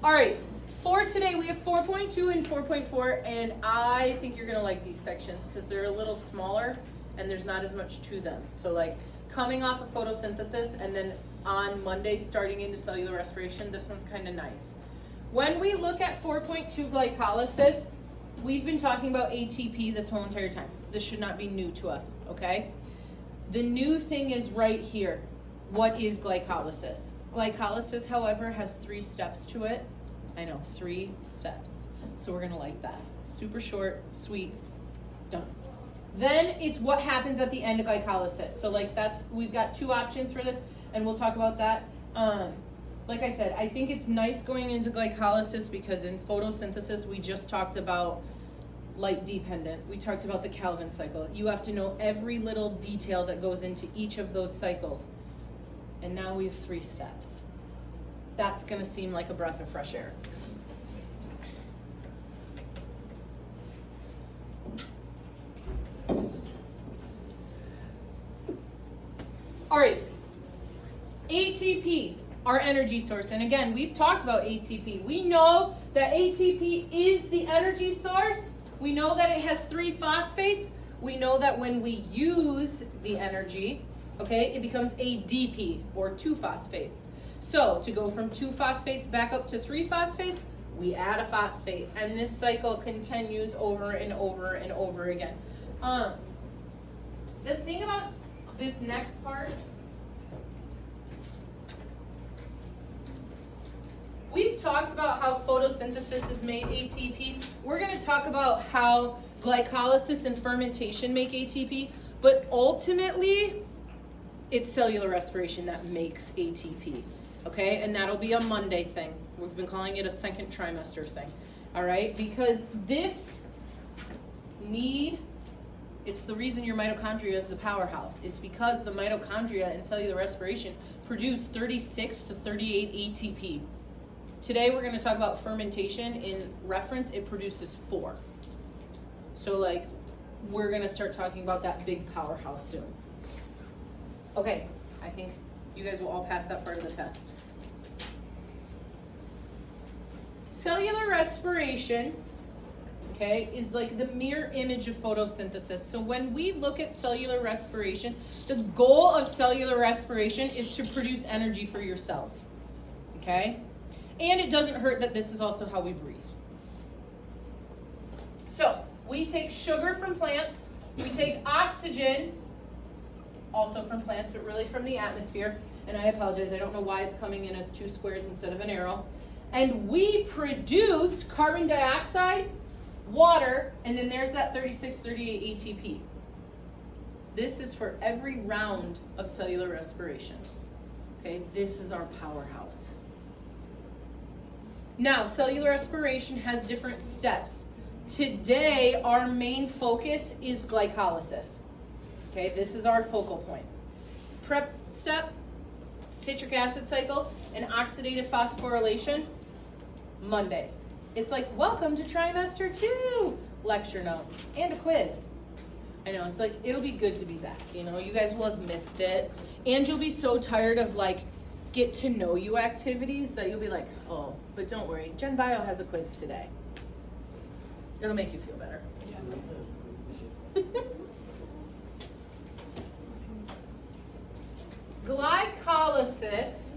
All right, for today we have 4.2 and 4.4, and I think you're gonna like these sections because they're a little smaller and there's not as much to them. So like coming off of photosynthesis and then on Monday starting into cellular respiration, this one's kind of nice. When we look at 4.2 glycolysis, we've been talking about ATP this whole entire time. This should not be new to us, okay? The new thing is right here. What is glycolysis? Glycolysis, however, has 3 steps to it. I know, 3 steps. So we're gonna like that. Super short, sweet, done. Then it's what happens at the end of glycolysis. So like we've got 2 options for this, and we'll talk about that. Like I said, I think it's nice going into glycolysis because in photosynthesis, we just talked about light dependent. We talked about the Calvin cycle. You have to know every little detail that goes into each of those cycles. And now we have 3 steps. That's gonna seem like a breath of fresh air. All right, ATP, our energy source. And again, we've talked about ATP. We know that ATP is the energy source. We know that it has 3 phosphates. We know that when we use the energy, okay, it becomes ADP, or 2 phosphates. So to go from 2 phosphates back up to 3 phosphates, we add a phosphate. And this cycle continues over and over and over again. The thing about this next part, we've talked about how photosynthesis has made ATP. We're going to talk about how glycolysis and fermentation make ATP, but ultimately, it's cellular respiration that makes ATP, okay? And that'll be a Monday thing. We've been calling it a second trimester thing, all right? Because this it's the reason your mitochondria is the powerhouse. It's because the mitochondria in cellular respiration produce 36 to 38 ATP. Today we're going to talk about fermentation. In reference, it produces 4. So like, we're going to start talking about that big powerhouse soon. Okay, I think you guys will all pass that part of the test. Cellular respiration, okay, is like the mirror image of photosynthesis. So when we look at cellular respiration, the goal of cellular respiration is to produce energy for your cells, okay? And it doesn't hurt that this is also how we breathe. So we take sugar from plants, we take oxygen, also from plants, but really from the atmosphere. And I apologize, I don't know why it's coming in as 2 squares instead of an arrow. And we produce carbon dioxide, water, and then there's that 36, 38 ATP. This is for every round of cellular respiration. Okay, this is our powerhouse. Now, cellular respiration has different steps. Today, our main focus is glycolysis. Okay, this is our focal point. Prep step, citric acid cycle, and oxidative phosphorylation, Monday. It's like, welcome to trimester 2, lecture notes, and a quiz. I know, it's like, it'll be good to be back. You know, you guys will have missed it. And you'll be so tired of like, get to know you activities that you'll be like, oh, but don't worry, Gen Bio has a quiz today. It'll make you feel better. Yeah. Glycolysis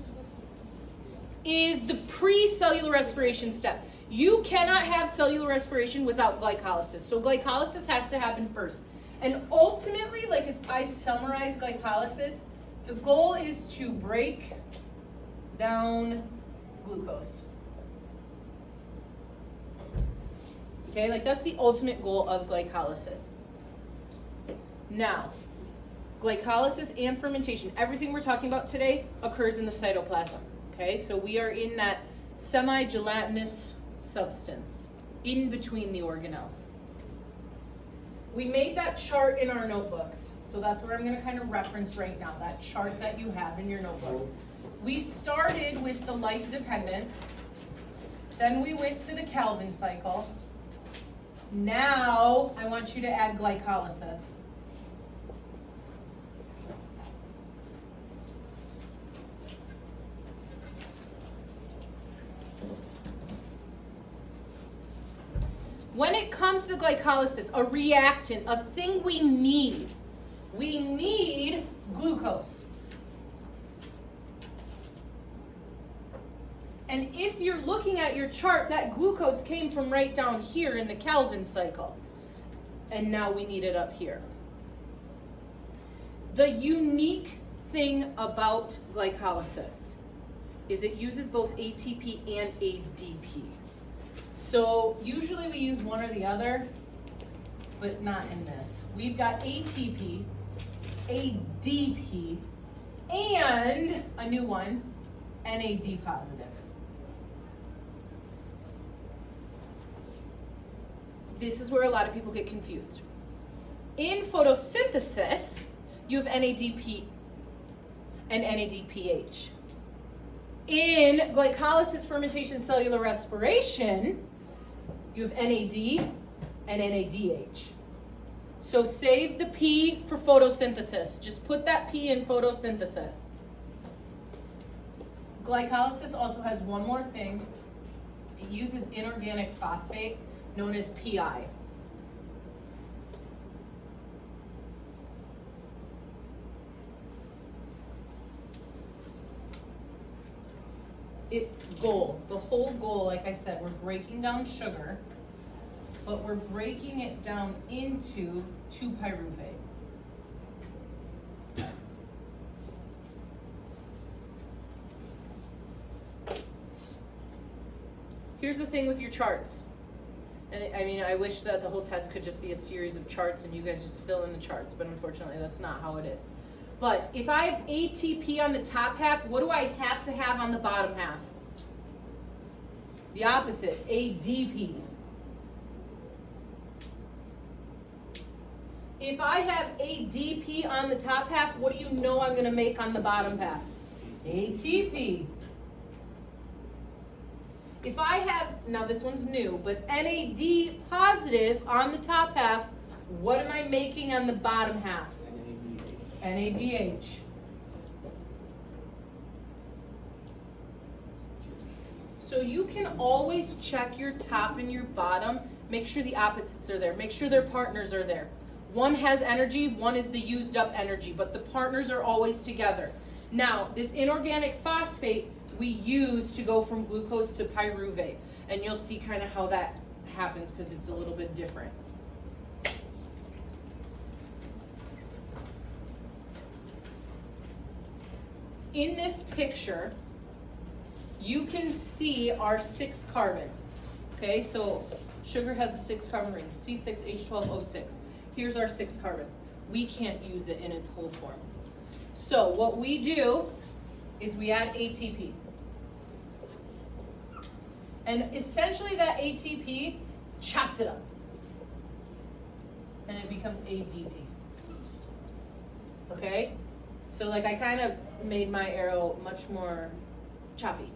is the pre-cellular respiration step. You cannot have cellular respiration without glycolysis. So glycolysis has to happen first. And ultimately, like if I summarize glycolysis, the goal is to break down glucose. Okay, like that's the ultimate goal of glycolysis. Now, glycolysis and fermentation, everything we're talking about today occurs in the cytoplasm. Okay, so we are in that semi-gelatinous substance in between the organelles. We made that chart in our notebooks, so that's where I'm going to kind of reference right now, that chart that you have in your notebooks. We started with the light dependent, then we went to the Calvin cycle. Now I want you to add glycolysis. When it comes to glycolysis, a reactant, a thing we need glucose. And if you're looking at your chart, that glucose came from right down here in the Calvin cycle. And now we need it up here. The unique thing about glycolysis is it uses both ATP and ADP. So usually we use one or the other, but not in this. We've got ATP, ADP, and a new one, NAD positive. This is where a lot of people get confused. In photosynthesis, you have NADP and NADPH. In glycolysis, fermentation, cellular respiration, you have NAD and NADH. So save the P for photosynthesis. Just put that P in photosynthesis. Glycolysis also has one more thing. It uses inorganic phosphate known as PI. Its goal, the whole goal, like I said, we're breaking down sugar, but we're breaking it down into 2-pyruvate. Here's the thing with your charts. And I mean, I wish that the whole test could just be a series of charts and you guys just fill in the charts, but unfortunately that's not how it is. But if I have ATP on the top half, what do I have to have on the bottom half? The opposite, ADP. If I have ADP on the top half, what do you know I'm going to make on the bottom half? ATP. If I have, now this one's new, but NAD positive on the top half, what am I making on the bottom half? NADH. So you can always check your top and your bottom, make sure the opposites are there, make sure their partners are there. One has energy, one is the used up energy, but the partners are always together. Now, this inorganic phosphate we use to go from glucose to pyruvate, and you'll see kind of how that happens because it's a little bit different. In this picture, you can see our 6 carbon. Okay, so sugar has a 6 carbon ring, C6H12O6. Here's our 6 carbon. We can't use it in its whole form. So what we do is we add ATP. And essentially that ATP chops it up. And it becomes ADP. Okay? So like I kind of made my arrow much more choppy.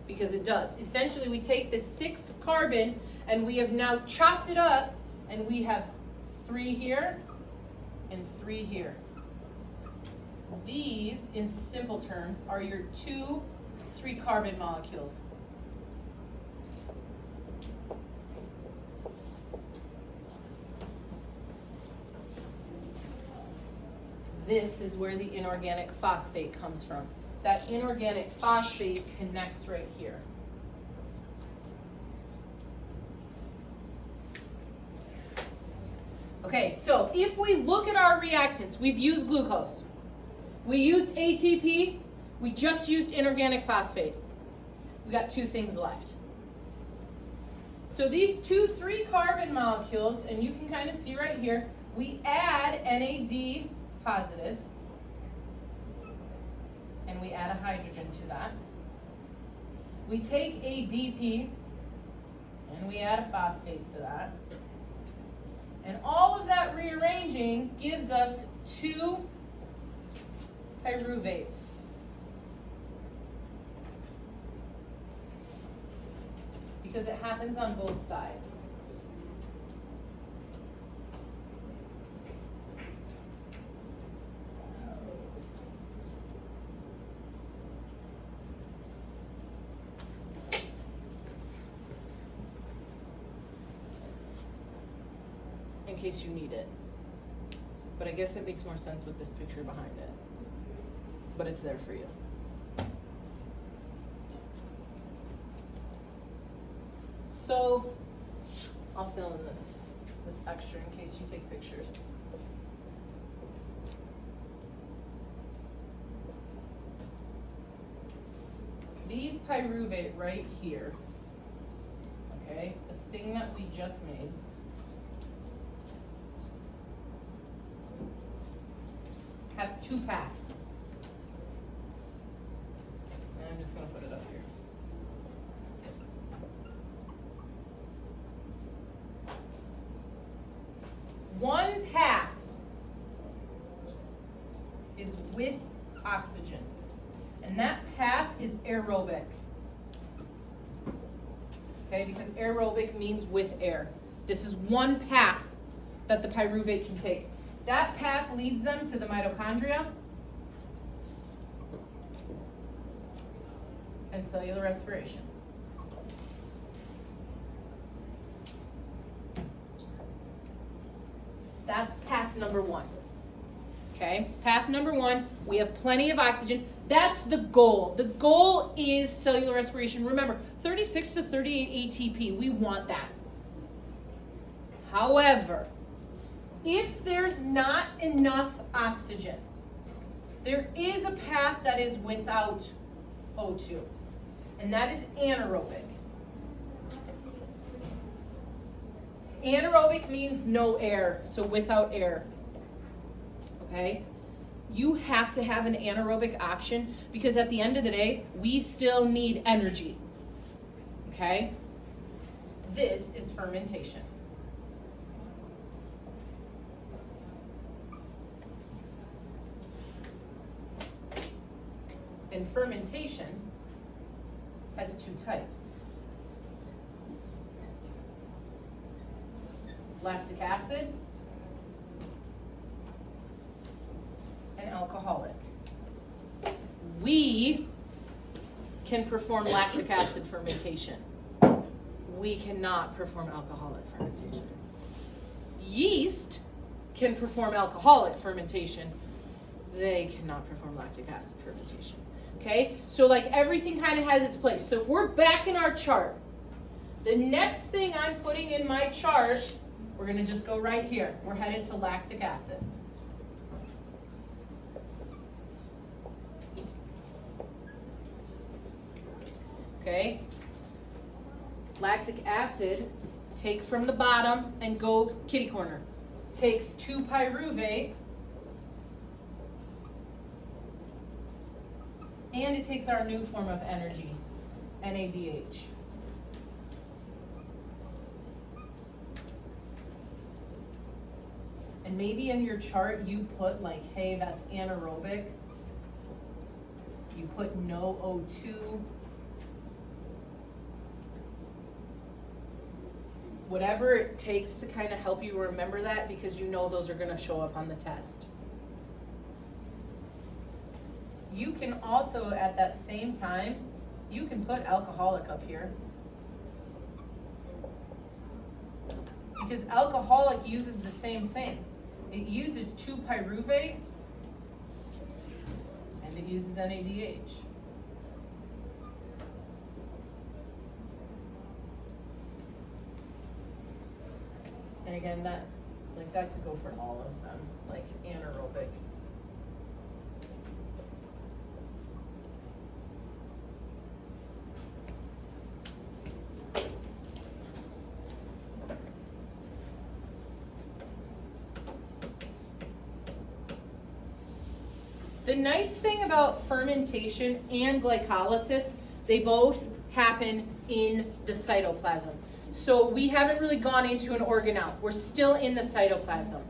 Because it does. Essentially we take the 6 carbon and we have now chopped it up and we have 3 here and 3 here. These, in simple terms, are your 2 3-carbon molecules. This is where the inorganic phosphate comes from. That inorganic phosphate connects right here. Okay, so if we look at our reactants, we've used glucose. We used ATP, we just used inorganic phosphate. We got 2 things left. So these 2 3-carbon molecules, and you can kind of see right here, we add NAD positive, and we add a hydrogen to that. We take ADP, and we add a phosphate to that. And all of that rearranging gives us 2 pyruvates. Because it happens on both sides. case you need it. But I guess it makes more sense with this picture behind it. But it's there for you. So I'll fill in this extra in case you take pictures. These pyruvate right here, okay, the thing that we just made, have two paths. And I'm just going to put it up here. One path is with oxygen, and that path is aerobic. Okay, because aerobic means with air. This is one path that the pyruvate can take. That path leads them to the mitochondria and cellular respiration. That's path number one. Okay, path number one, we have plenty of oxygen. That's the goal. The goal is cellular respiration. Remember, 36 to 38 ATP, we want that. However, if there's not enough oxygen, there is a path that is without O2, and that is anaerobic. Anaerobic means no air, so without air. Okay? You have to have an anaerobic option because at the end of the day, we still need energy. Okay? This is fermentation. And fermentation has two types. Lactic acid and alcoholic. We can perform lactic acid fermentation. We cannot perform alcoholic fermentation. Yeast can perform alcoholic fermentation. They cannot perform lactic acid fermentation. Okay? So like everything kind of has its place. So if we're back in our chart, the next thing I'm putting in my chart, we're going to just go right here. We're headed to lactic acid. Okay? Lactic acid, take from the bottom and go kitty corner. Takes 2 pyruvate. And it takes our new form of energy, NADH. And maybe in your chart you put like, hey, that's anaerobic. You put no O2. Whatever it takes to kind of help you remember that because you know those are going to show up on the test. You can also, at that same time, you can put alcoholic up here. Because alcoholic uses the same thing. It uses 2 pyruvate and it uses NADH. And again, that could go for all of them, like anaerobic. The nice thing about fermentation and glycolysis, they both happen in the cytoplasm. So we haven't really gone into an organelle. We're still in the cytoplasm.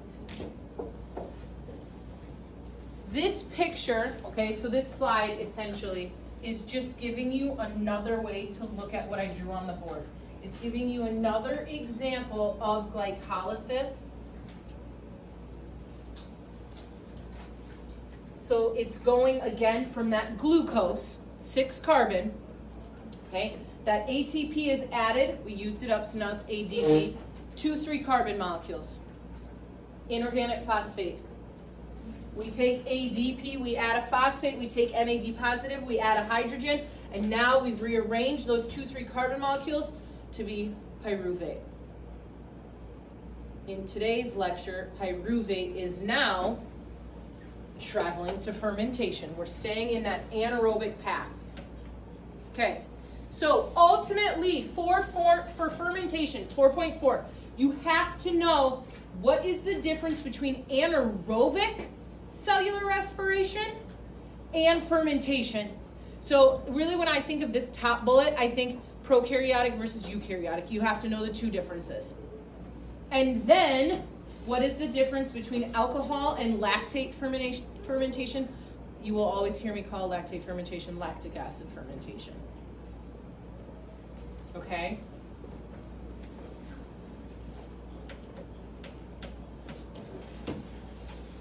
This picture, okay, so this slide essentially is just giving you another way to look at what I drew on the board. It's giving you another example of glycolysis. So it's going again from that glucose, 6 carbon, okay? That ATP is added, we used it up, so now it's ADP, 2 3 carbon molecules. inorganic phosphate. We take ADP, we add a phosphate, we take NAD positive, we add a hydrogen, and now we've rearranged those 2,3 carbon molecules to be pyruvate. In today's lecture, pyruvate is now traveling to fermentation. We're staying in that anaerobic path. Okay, so ultimately for fermentation, 4.4, you have to know what is the difference between anaerobic cellular respiration and fermentation. So really when I think of this top bullet, I think prokaryotic versus eukaryotic. You have to know the two differences. And then, what is the difference between alcohol and lactate fermentation? You will always hear me call lactate fermentation lactic acid fermentation. Okay?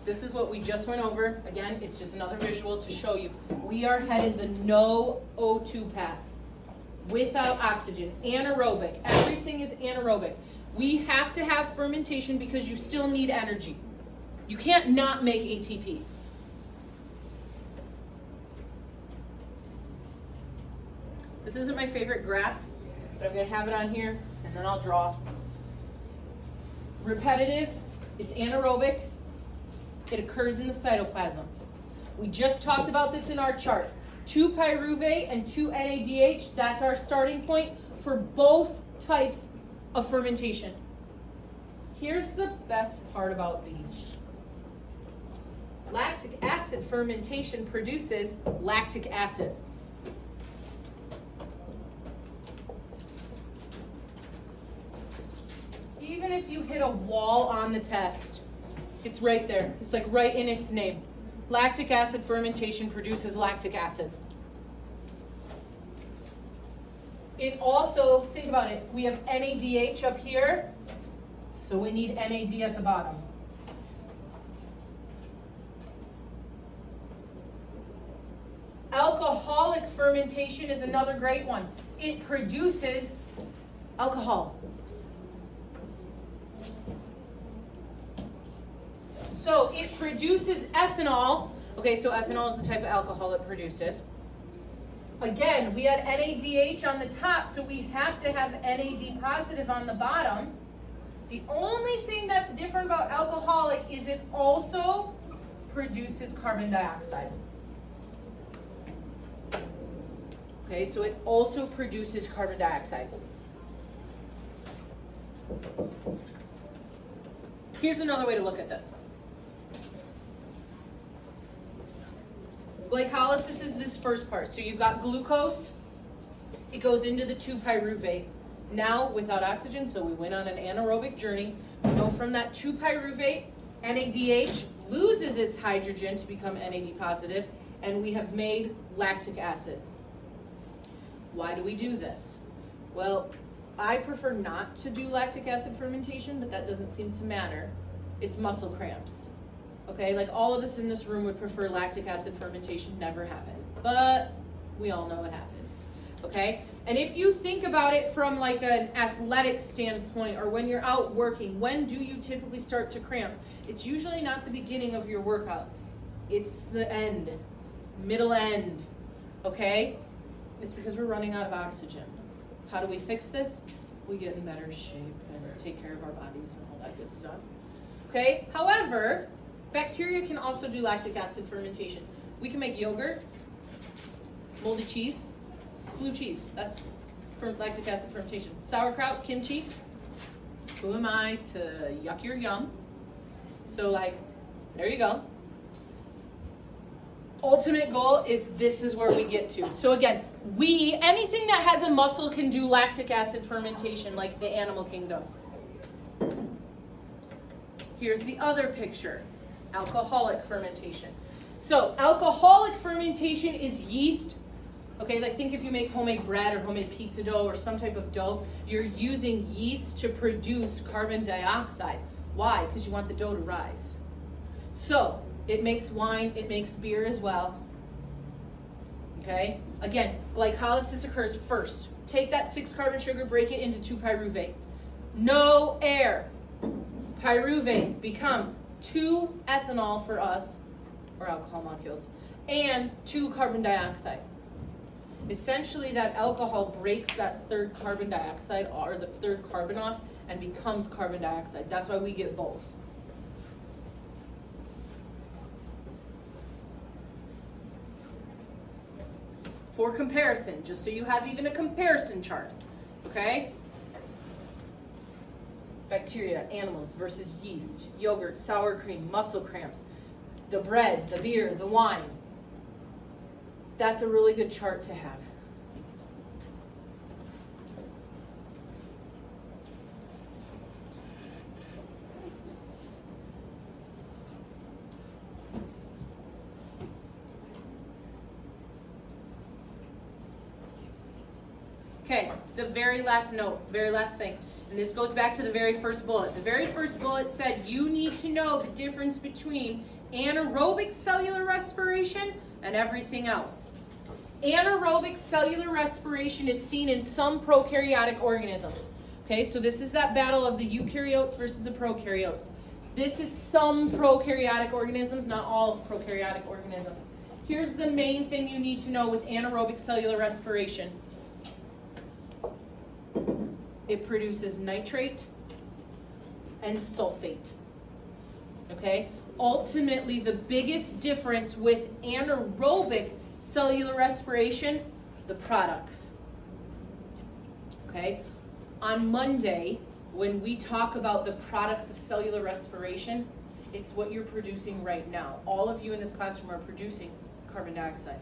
This is what we just went over. Again, it's just another visual to show you. We are headed the no O2 path. Without oxygen, anaerobic. Everything is anaerobic. We have to have fermentation because you still need energy. You can't not make ATP. This isn't my favorite graph, but I'm going to have it on here, and then I'll draw. Repetitive, it's anaerobic. It occurs in the cytoplasm. We just talked about this in our chart. 2 pyruvate and 2 NADH, that's our starting point for both types of fermentation. Here's the best part about these. Lactic acid fermentation produces lactic acid. Even if you hit a wall on the test, it's right there. It's like right in its name. Lactic acid fermentation produces lactic acid. It also, think about it, we have NADH up here, so we need NAD at the bottom. Alcoholic fermentation is another great one. It produces alcohol. So it produces ethanol. Okay, so ethanol is the type of alcohol it produces. Again, we had NADH on the top, so we have to have NAD positive on the bottom. The only thing that's different about alcoholic is it also produces carbon dioxide. Okay, so it also produces carbon dioxide. Here's another way to look at this. Glycolysis is this first part. So you've got glucose. It goes into the 2 pyruvate. Now, without oxygen, so we went on an anaerobic journey. We go from that 2 pyruvate, NADH loses its hydrogen to become NAD positive, and we have made lactic acid. Why do we do this? Well, I prefer not to do lactic acid fermentation, but that doesn't seem to matter. It's muscle cramps. Okay, like all of us in this room would prefer lactic acid fermentation never happen, but we all know it happens, okay? And if you think about it from like an athletic standpoint or when you're out working, when do you typically start to cramp? It's usually not the beginning of your workout. It's the end, middle end, okay? It's because we're running out of oxygen. How do we fix this? We get in better shape and take care of our bodies and all that good stuff, okay? However, bacteria can also do lactic acid fermentation. We can make yogurt, moldy cheese, blue cheese. That's lactic acid fermentation. Sauerkraut, kimchi. Who am I to yuck your yum? So like, there you go. Ultimate goal is this is where we get to. So again, anything that has a muscle can do lactic acid fermentation like the animal kingdom. Here's the other picture. Alcoholic fermentation. So alcoholic fermentation is yeast. Okay, like think if you make homemade bread or homemade pizza dough or some type of dough, you're using yeast to produce carbon dioxide. Why? Because you want the dough to rise. So it makes wine, it makes beer as well. Okay, again, glycolysis occurs first. Take that 6 carbon sugar, break it into 2 pyruvate. No air. Pyruvate becomes 2 ethanol for us, or alcohol molecules, and 2 carbon dioxide. Essentially, that alcohol breaks that third carbon dioxide or the third carbon off and becomes carbon dioxide. That's why we get both. For comparison, just so you have even a comparison chart, okay? Bacteria, animals versus yeast, yogurt, sour cream, muscle cramps, the bread, the beer, the wine. That's a really good chart to have. Okay, the very last note, very last thing. And this goes back to the very first bullet. The very first bullet said you need to know the difference between anaerobic cellular respiration and everything else. Anaerobic cellular respiration is seen in some prokaryotic organisms. Okay, so this is that battle of the eukaryotes versus the prokaryotes. This is some prokaryotic organisms, not all prokaryotic organisms. Here's the main thing you need to know with anaerobic cellular respiration. It produces nitrate and sulfate. Okay? Ultimately, the biggest difference with anaerobic cellular respiration, the products. Okay? On Monday, when we talk about the products of cellular respiration, it's what you're producing right now. All of you in this classroom are producing carbon dioxide.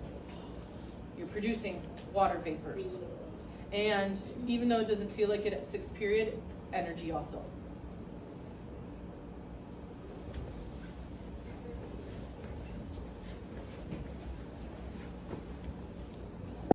You're producing water vapors. And even though it doesn't feel like it at 6th period, energy also.